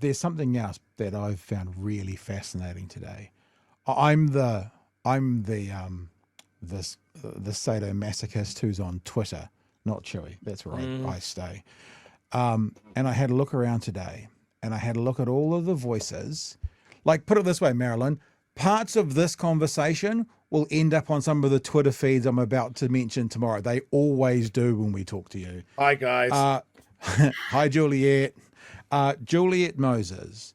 there's something else that I've found really fascinating today. I'm the I'm the sadomasochist who's on Twitter, not Chewie. That's where I stay. And I had a look around today, and I had a look at all of the voices. Like, put it this way, Marilyn, parts of this conversation will end up on some of the Twitter feeds I'm about to mention tomorrow. They always do when we talk to you. Hi, guys. Hi, Juliet. Juliet Moses,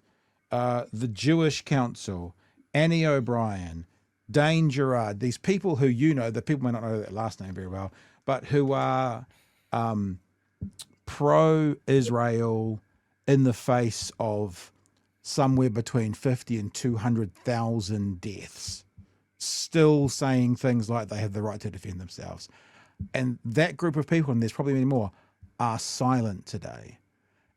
the Jewish Council, Annie O'Brien, Dane Gerard, these people who the people may not know that last name very well, but who are pro-Israel in the face of somewhere between 50 and 200,000 deaths, still saying things like they have the right to defend themselves. And that group of people, and there's probably many more, are silent today.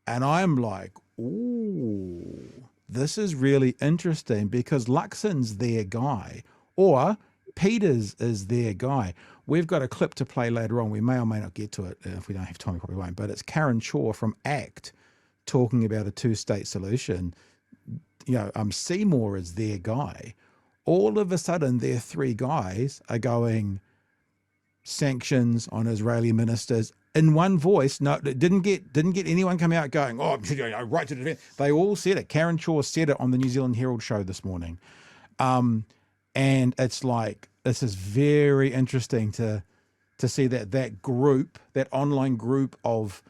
And I'm like, ooh, this is really interesting because Luxon's their guy, or Peters is their guy. We've got a clip to play later on. We may or may not get to it. If we don't have time, we probably won't. But it's Karen Shaw from ACT talking about a two-state solution. Seymour is their guy. All of a sudden, their three guys are going sanctions on Israeli ministers in one voice. No, it didn't get anyone come out going, oh, right to defend. They all said it. Karen Shaw said it on the New Zealand Herald show this morning. And it's like, this is very interesting to see that group, that online group of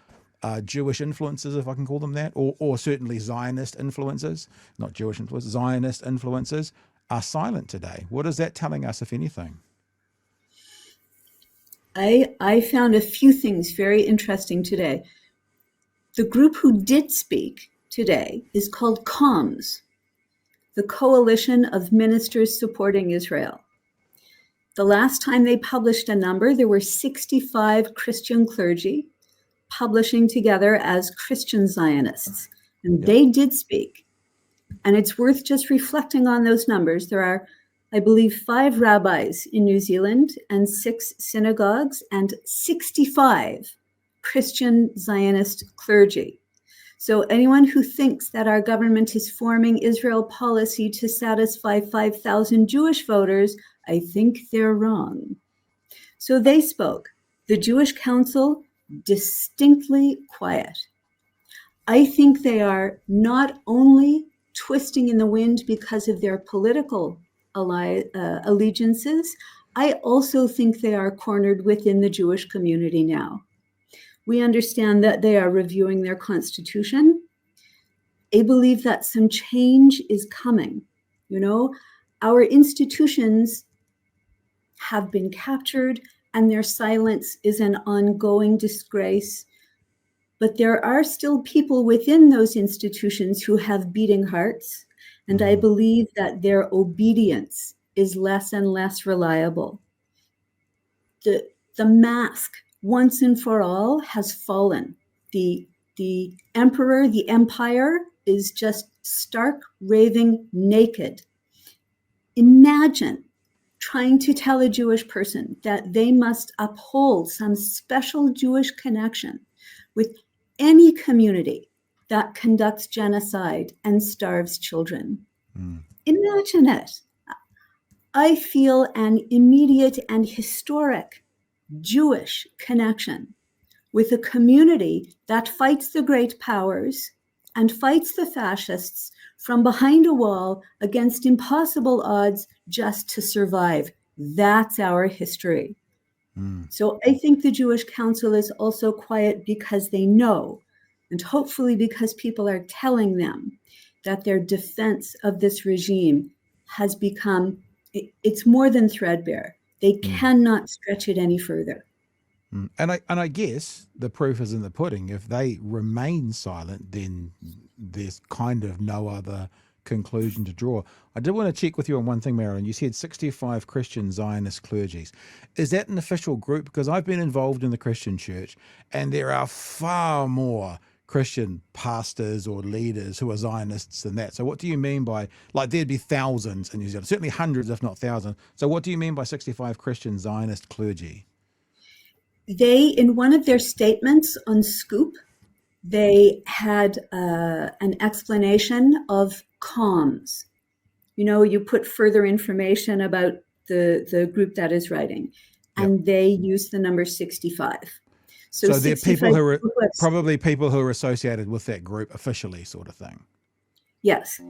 Jewish influencers, if I can call them that, or certainly Zionist influencers, not Jewish influencers, Zionist influencers, are silent today. What is that telling us, if anything? I found a few things very interesting today. The group who did speak today is called COMS, the Coalition of Ministers Supporting Israel. The last time they published a number, there were 65 Christian clergy publishing together as Christian Zionists, and they did speak. And it's worth just reflecting on those numbers. There are, I believe, 5 rabbis in New Zealand and 6 synagogues and 65 Christian Zionist clergy. So anyone who thinks that our government is forming Israel policy to satisfy 5,000 Jewish voters, I think they're wrong. So they spoke. The Jewish Council, distinctly quiet. I think they are not only twisting in the wind because of their political allegiances, I also think they are cornered within the Jewish community now. We understand that they are reviewing their constitution. I believe that some change is coming. Our institutions have been captured and their silence is an ongoing disgrace. But there are still people within those institutions who have beating hearts. And I believe that their obedience is less and less reliable. The mask, once and for all, has fallen. The emperor, the empire, is just stark, raving naked. Imagine trying to tell a Jewish person that they must uphold some special Jewish connection with any community that conducts genocide and starves children. Imagine it. I feel an immediate and historic Jewish connection with a community that fights the great powers and fights the fascists from behind a wall against impossible odds just to survive. That's our history. So I think the Jewish Council is also quiet because they know, and hopefully because people are telling them, that their defense of this regime has become, it's more than threadbare. They cannot stretch it any further. And I guess the proof is in the pudding. If they remain silent, then there's kind of no other conclusion to draw. I did want to check with you on one thing, Marilyn. You said 65 Christian Zionist clergies. Is that an official group? Because I've been involved in the Christian church, and there are far more Christian pastors or leaders who are Zionists than that. So what do you mean by, like, there'd be thousands in New Zealand, certainly hundreds, if not thousands. So what do you mean by 65 Christian Zionist clergy? They, in one of their statements on Scoop, they had an explanation of comms. You know, you put further information about the group that is writing, Yep. and they use the number 65. So they're people 65 who are probably people who are associated with that group officially, sort of thing. Yes.